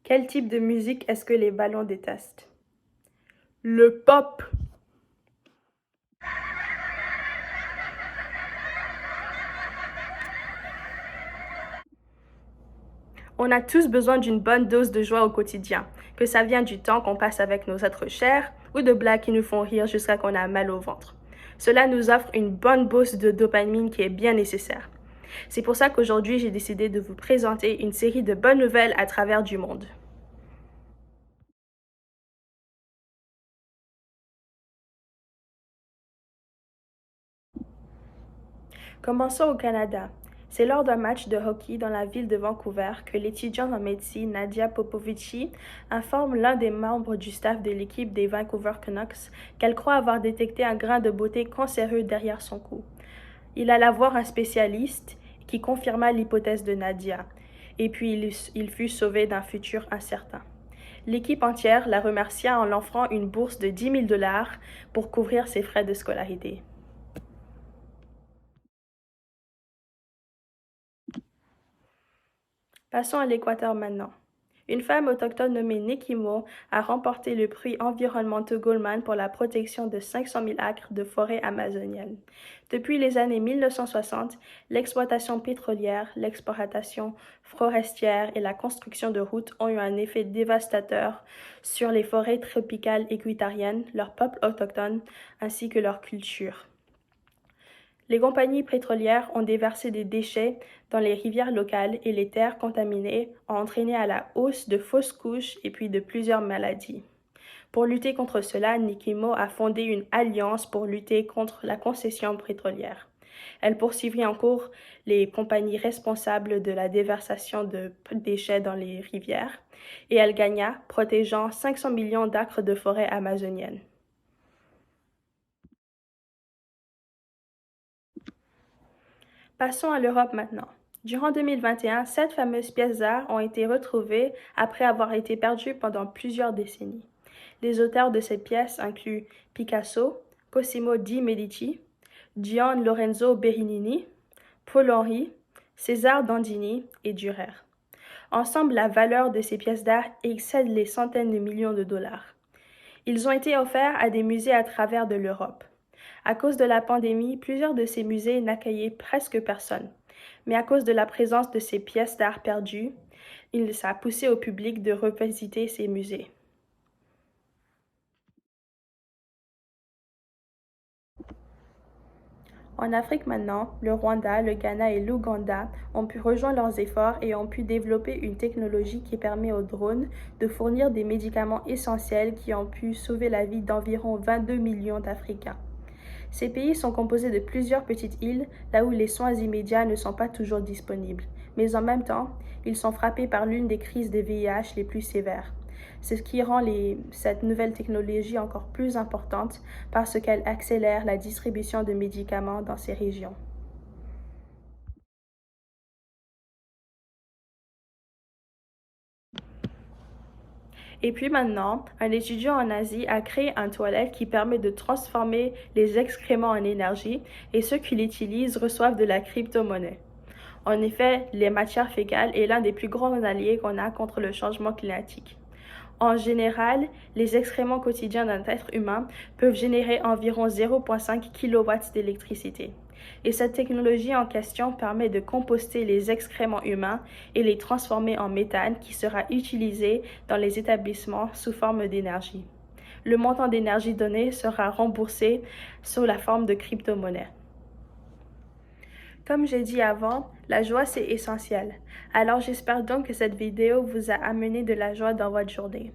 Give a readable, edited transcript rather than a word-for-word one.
Quel type de musique est-ce que les ballons détestent? Le pop. On a tous besoin d'une bonne dose de joie au quotidien, que ça vienne du temps qu'on passe avec nos êtres chers ou de blagues qui nous font rire jusqu'à qu'on a mal au ventre. Cela nous offre une bonne dose de dopamine qui est bien nécessaire. C'est pour ça qu'aujourd'hui, j'ai décidé de vous présenter une série de bonnes nouvelles à travers du monde. Commençons au Canada. C'est lors d'un match de hockey dans la ville de Vancouver que l'étudiante en médecine Nadia Popovici informe l'un des membres du staff de l'équipe des Vancouver Canucks qu'elle croit avoir détecté un grain de beauté cancéreux derrière son cou. Il alla voir un spécialiste qui confirma l'hypothèse de Nadia, et puis il fut sauvé d'un futur incertain. L'équipe entière la remercia en l'offrant une bourse de 10 000 $ pour couvrir ses frais de scolarité. Passons à l'Équateur maintenant. Une femme autochtone nommée Nikki Mo a remporté le prix Environmental Goldman pour la protection de 500 000 acres de forêt amazonienne. Depuis les années 1960, l'exploitation pétrolière, l'exploitation forestière et la construction de routes ont eu un effet dévastateur sur les forêts tropicales équatoriennes, leurs peuples autochtones ainsi que leur culture. Les compagnies pétrolières ont déversé des déchets dans les rivières locales et les terres contaminées ont entraîné à la hausse de fausses couches et puis de plusieurs maladies. Pour lutter contre cela, Nikimo a fondé une alliance pour lutter contre la concession pétrolière. Elle poursuivit en cours les compagnies responsables de la déversation de déchets dans les rivières et elle gagna, protégeant 500 millions d'acres de forêt amazonienne. Passons à l'Europe maintenant. Durant 2021, 7 fameuses pièces d'art ont été retrouvées après avoir été perdues pendant plusieurs décennies. Les auteurs de ces pièces incluent Picasso, Cosimo di Medici, Gian Lorenzo Bernini, Paul-Henri, César Dandini et Dürer. Ensemble, la valeur de ces pièces d'art excède les centaines de millions de dollars. Ils ont été offerts à des musées à travers de l'Europe. À cause de la pandémie, plusieurs de ces musées n'accueillaient presque personne. Mais à cause de la présence de ces pièces d'art perdues, ça a poussé au public de revisiter ces musées. En Afrique maintenant, le Rwanda, le Ghana et l'Ouganda ont pu rejoindre leurs efforts et ont pu développer une technologie qui permet aux drones de fournir des médicaments essentiels qui ont pu sauver la vie d'environ 22 millions d'Africains. Ces pays sont composés de plusieurs petites îles, là où les soins immédiats ne sont pas toujours disponibles. Mais en même temps, ils sont frappés par l'une des crises de VIH les plus sévères. C'est ce qui rend cette nouvelle technologie encore plus importante parce qu'elle accélère la distribution de médicaments dans ces régions. Et puis maintenant, un étudiant en Asie a créé un toilette qui permet de transformer les excréments en énergie et ceux qui l'utilisent reçoivent de la crypto-monnaie. En effet, les matières fécales est l'un des plus grands alliés qu'on a contre le changement climatique. En général, les excréments quotidiens d'un être humain peuvent générer environ 0,5 kW d'électricité. Et cette technologie en question permet de composter les excréments humains et les transformer en méthane qui sera utilisé dans les établissements sous forme d'énergie. Le montant d'énergie donné sera remboursé sous la forme de crypto-monnaie. Comme j'ai dit avant, la joie c'est essentiel. Alors j'espère donc que cette vidéo vous a amené de la joie dans votre journée.